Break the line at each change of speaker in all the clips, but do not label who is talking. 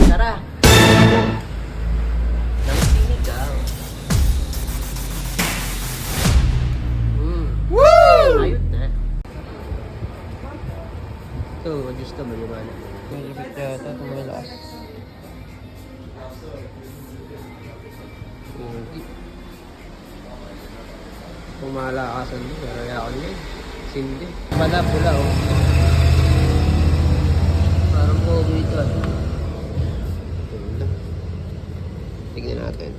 Tara! Nang sinigaw. Woo! Ayun na. Ito, gusto mo yung ano. May ibig yata, tumilakas. Kung malakasan mo, kaya ako niya. Sindi. Pala, pula oh. Parang pogo ito ah. Tignan natin.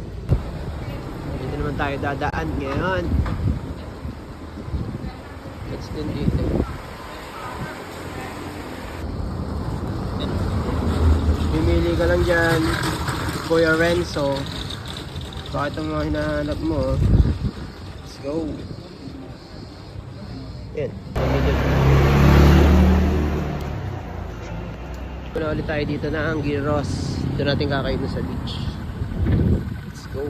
Dito naman tayo dadaan ngayon. Let's go dito. Pimili ka lang dyan, Kuya Renzo. Bakit ang mga hinahanap mo? Let's go. Yan. Puna ulit tayo dito na ang Giros. Doon natin kakain sa beach. Let's go.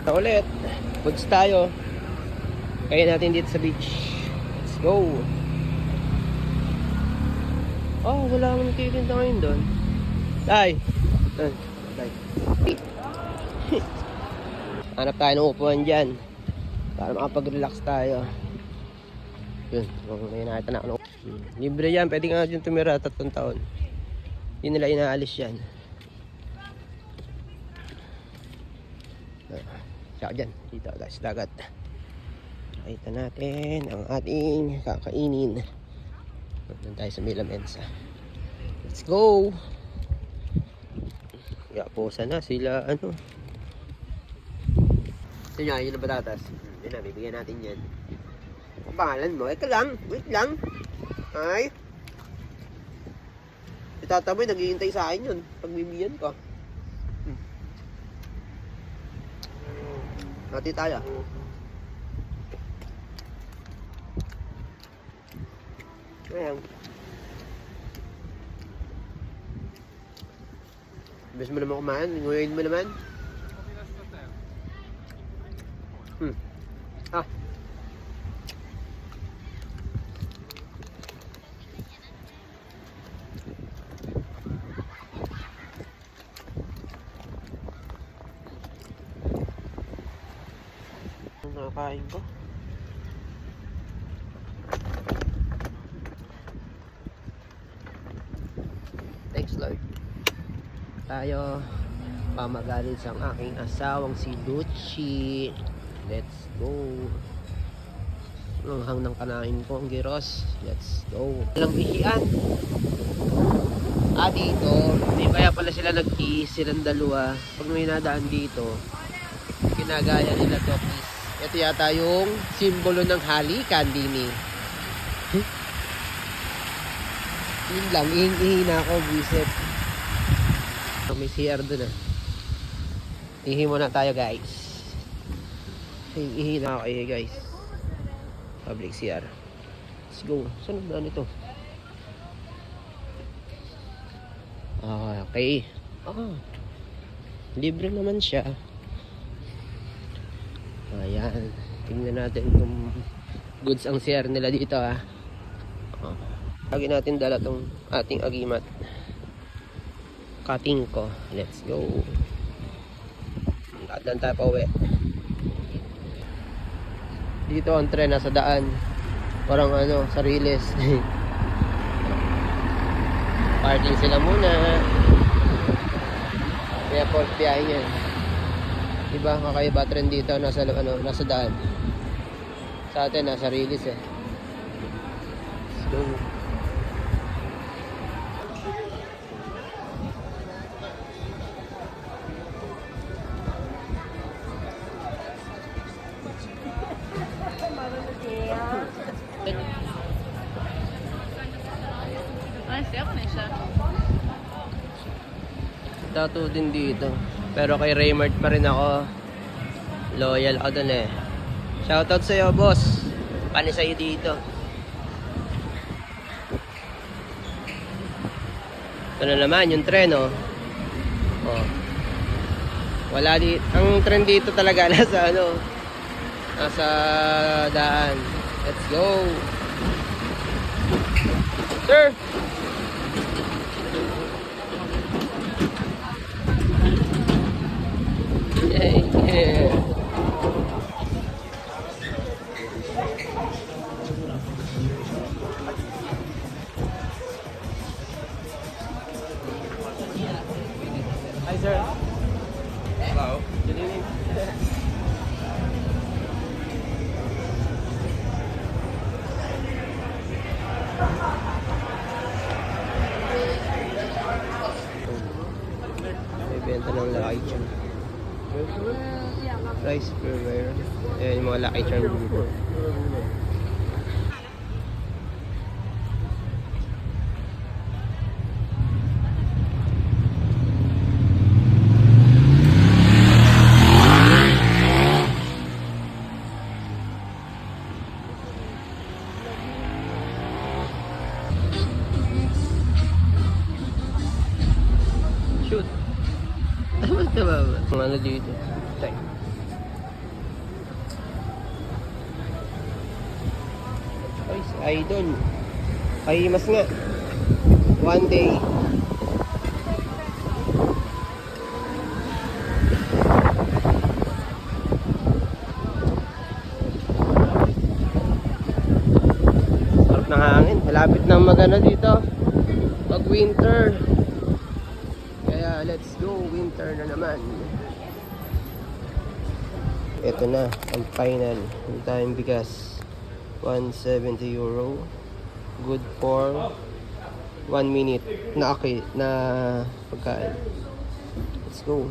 Ito ulit. Goods tayo. Kain natin dito sa beach. Let's go. Oh, wala akong nagtitinda ngayon doon. Tay! Tay. Hanap tayo ng upuan dyan para makapag-relax tayo. Yun, kung may nakita na ako. Libre yan, pwede nga dyan tumira 3 taon. Hindi nila inaalis yan. Tsaka dyan, dito guys, dagat. Nakita natin ang ating kakainin. Doon tayo sa Mila Mensa. Let's go! Yaposa na sila, ano. Ito nyo, yun ang patatas. Yun na, bibigyan natin yan. Ang pangalan mo? Eka lang, wait lang. Ay. Si tata mo, naghihintay sa akin yun. Pagbibigyan ko. Nati tayo. Ayan. Bes mo naman kumain, nguyain mo naman. Ah. Ang nakakain ko. Thanks Lord. Tayo pamagalit sa aking asawang si Lucci. Let's go. Ang ng kanain ko ang Giros. Let's go. Walang ihian. Dito. Hindi kaya pala sila nag-kiss silang dalawa. Pag may nadaan dito, kinagaya nila to kiss. Ito yata yung simbolo ng halikan din eh. Yun lang. Ihi na ako. Visit. May CR dun ah. Ihi muna tayo guys. Ihi na ako guys. Public CR. Let's go. Saan ang daan ito? Okay. Libre naman siya. Ayan. Tingnan natin kung goods ang CR nila dito ah. Lagi natin dala tong ating agimat. Cutting ko. Let's go. Daan tayo pa uwi. Dito ang tren nasa daan. Parang ano, Sariles. Parking sila muna. Kaya port biyahe niyan. Diba, kakaiba tren dito nasa ano, nasa daan. Sa atin nasa Sariles eh. Let's go. Tattoo din dito. Pero kay Raymart pa rin ako. Loyal ako dun eh. Shoutout sa'yo boss. Paano sa'yo dito? Ito na naman yung tren oh. Wala di. Ang tren dito talaga nasa ano. Nasa daan. Let's go. Sir. Hi, sir. Hello. Good evening. May benta ng Lucky Charm. Rice Burger. Ayan yung mga Lucky Charm dito. Shoot. Tama ba? Ang ano dito? Tay. Ay, si Idol. Ay, mas nga. One day. Sarap ng hangin. Malapit na magano dito. Pag winter. Kaya let's go. Winter na naman. Ito na. Ang final. Yung tayong bigas. 170 euro. Good for 1 minute na pagkain. Let's go.